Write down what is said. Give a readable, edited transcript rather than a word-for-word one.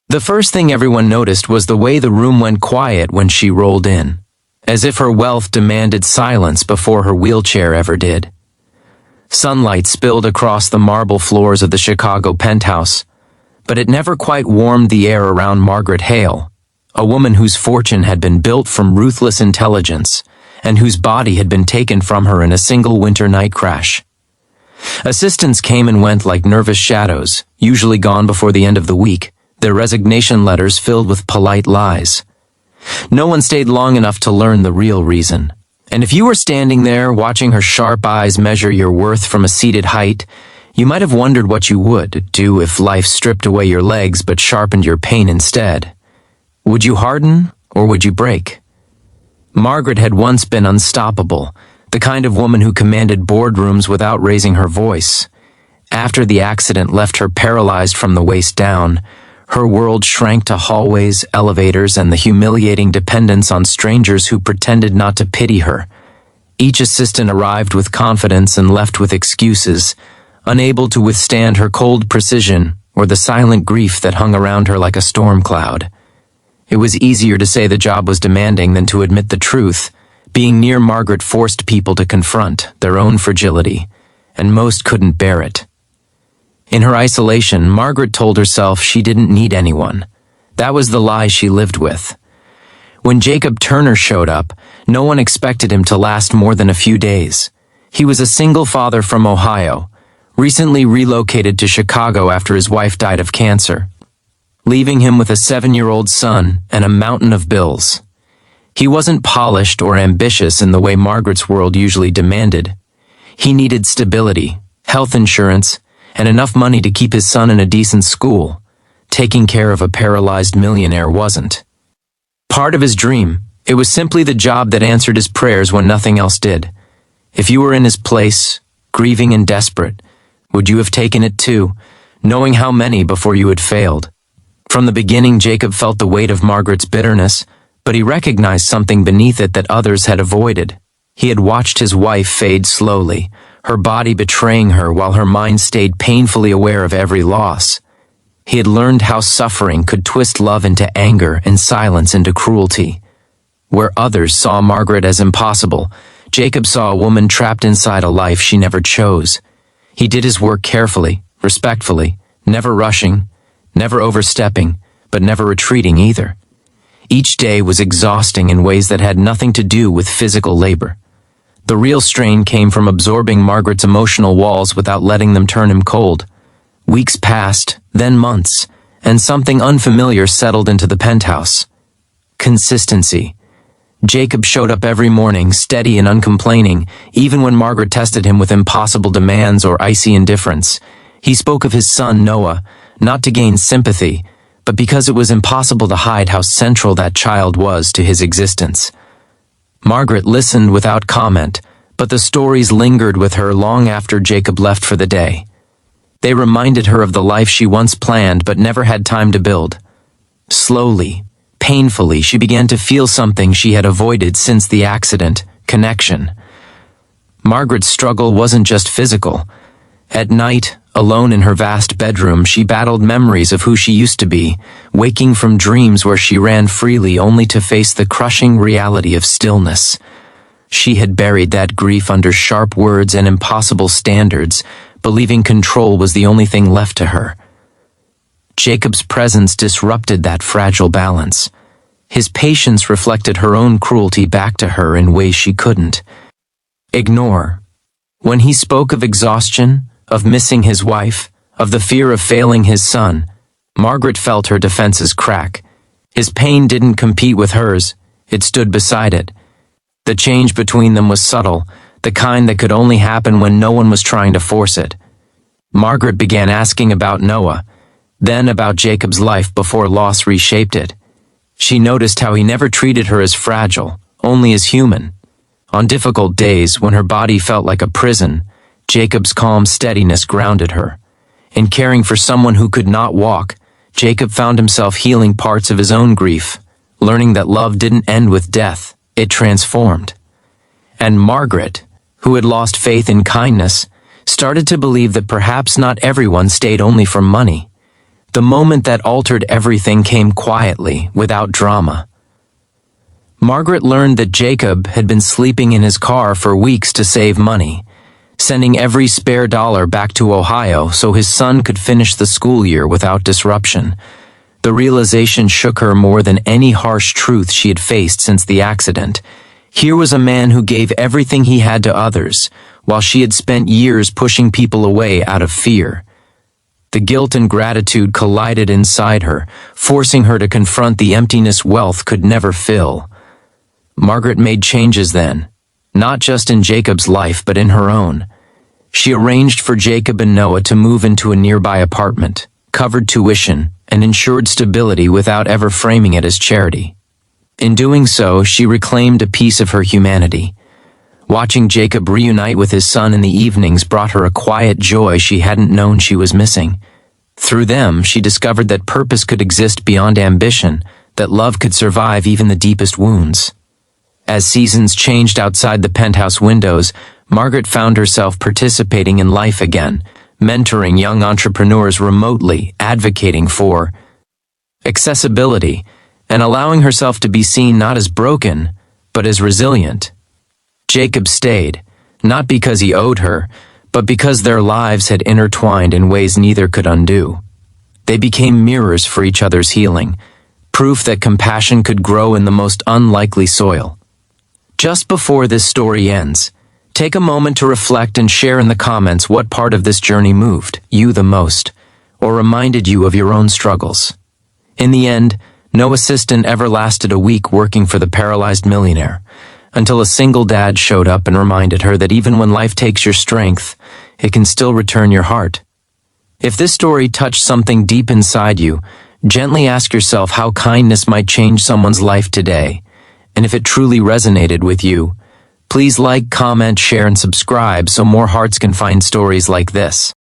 The first thing everyone noticed was the way the room went quiet when she rolled in, as if her wealth demanded silence before her wheelchair ever did. Sunlight spilled across the marble floors of the Chicago penthouse, but it never quite warmed the air around Margaret Hale, a woman whose fortune had been built from ruthless intelligence and whose body had been taken from her in a single winter night crash. Assistants came and went like nervous shadows, usually gone before the end of the week, their resignation letters filled with polite lies. No one stayed long enough to learn the real reason. And if you were standing there watching her sharp eyes measure your worth from a seated height, you might have wondered what you would do if life stripped away your legs but sharpened your pain instead. Would you harden or would you break? Margaret had once been unstoppable, the kind of woman who commanded boardrooms without raising her voice. After the accident left her paralyzed from the waist down, her world shrank to hallways, elevators, and the humiliating dependence on strangers who pretended not to pity her. Each assistant arrived with confidence and left with excuses, unable to withstand her cold precision or the silent grief that hung around her like a storm cloud. It was easier to say the job was demanding than to admit the truth. Being near Margaret forced people to confront their own fragility, and most couldn't bear it. In her isolation, Margaret told herself she didn't need anyone. That was the lie she lived with. When Jacob Turner showed up, no one expected him to last more than a few days. He was a single father from Ohio, recently relocated to Chicago after his wife died of cancer, leaving him with a 7-year-old son and a mountain of bills. He wasn't polished or ambitious in the way Margaret's world usually demanded. He needed stability, health insurance, and enough money to keep his son in a decent school. Taking care of a paralyzed millionaire wasn't part of his dream. It was simply the job that answered his prayers when nothing else did. If you were in his place, grieving and desperate, would you have taken it too, knowing how many before you had failed? From the beginning, Jacob felt the weight of Margaret's bitterness, but he recognized something beneath it that others had avoided. He had watched his wife fade slowly, her body betraying her while her mind stayed painfully aware of every loss. He had learned how suffering could twist love into anger and silence into cruelty. Where others saw Margaret as impossible, Jacob saw a woman trapped inside a life she never chose. He did his work carefully, respectfully, never rushing, never overstepping, but never retreating either. Each day was exhausting in ways that had nothing to do with physical labor. The real strain came from absorbing Margaret's emotional walls without letting them turn him cold. Weeks passed, then months, and something unfamiliar settled into the penthouse. Consistency. Jacob showed up every morning, steady and uncomplaining, even when Margaret tested him with impossible demands or icy indifference. He spoke of his son Noah, not to gain sympathy, but because it was impossible to hide how central that child was to his existence. Margaret listened without comment, but the stories lingered with her long after Jacob left for the day. They reminded her of the life she once planned but never had time to build. Slowly, painfully, she began to feel something she had avoided since the accident: connection. Margaret's struggle wasn't just physical. At night, alone in her vast bedroom, she battled memories of who she used to be, waking from dreams where she ran freely only to face the crushing reality of stillness. She had buried that grief under sharp words and impossible standards, believing control was the only thing left to her. Jacob's presence disrupted that fragile balance. His patience reflected her own cruelty back to her in ways she couldn't ignore. When he spoke of exhaustion, of missing his wife, of the fear of failing his son, Margaret felt her defenses crack. His pain didn't compete with hers, it stood beside it. The change between them was subtle, the kind that could only happen when no one was trying to force it. Margaret began asking about Noah, then about Jacob's life before loss reshaped it. She noticed how he never treated her as fragile, only as human. On difficult days, when her body felt like a prison, Jacob's calm steadiness grounded her. In caring for someone who could not walk, Jacob found himself healing parts of his own grief, learning that love didn't end with death, it transformed. And Margaret, who had lost faith in kindness, started to believe that perhaps not everyone stayed only for money. The moment that altered everything came quietly, without drama. Margaret learned that Jacob had been sleeping in his car for weeks to save money, sending every spare dollar back to Ohio so his son could finish the school year without disruption. The realization shook her more than any harsh truth she had faced since the accident. Here was a man who gave everything he had to others, while she had spent years pushing people away out of fear. The guilt and gratitude collided inside her, forcing her to confront the emptiness wealth could never fill. Margaret made changes then, not just in Jacob's life but in her own. She arranged for Jacob and Noah to move into a nearby apartment, covered tuition, and ensured stability without ever framing it as charity. In doing so, she reclaimed a piece of her humanity. Watching Jacob reunite with his son in the evenings brought her a quiet joy she hadn't known she was missing. Through them, she discovered that purpose could exist beyond ambition, that love could survive even the deepest wounds. As seasons changed outside the penthouse windows, Margaret found herself participating in life again, mentoring young entrepreneurs remotely, advocating for accessibility, and allowing herself to be seen not as broken, but as resilient. Jacob stayed, not because he owed her, but because their lives had intertwined in ways neither could undo. They became mirrors for each other's healing, proof that compassion could grow in the most unlikely soil. Just before this story ends, take a moment to reflect and share in the comments what part of this journey moved you the most, or reminded you of your own struggles. In the end, no assistant ever lasted a week working for the Paralyzed Millionaire, until a single dad showed up and reminded her that even when life takes your strength, it can still return your heart. If this story touched something deep inside you, gently ask yourself how kindness might change someone's life today. And if it truly resonated with you, please like, comment, share, and subscribe so more hearts can find stories like this.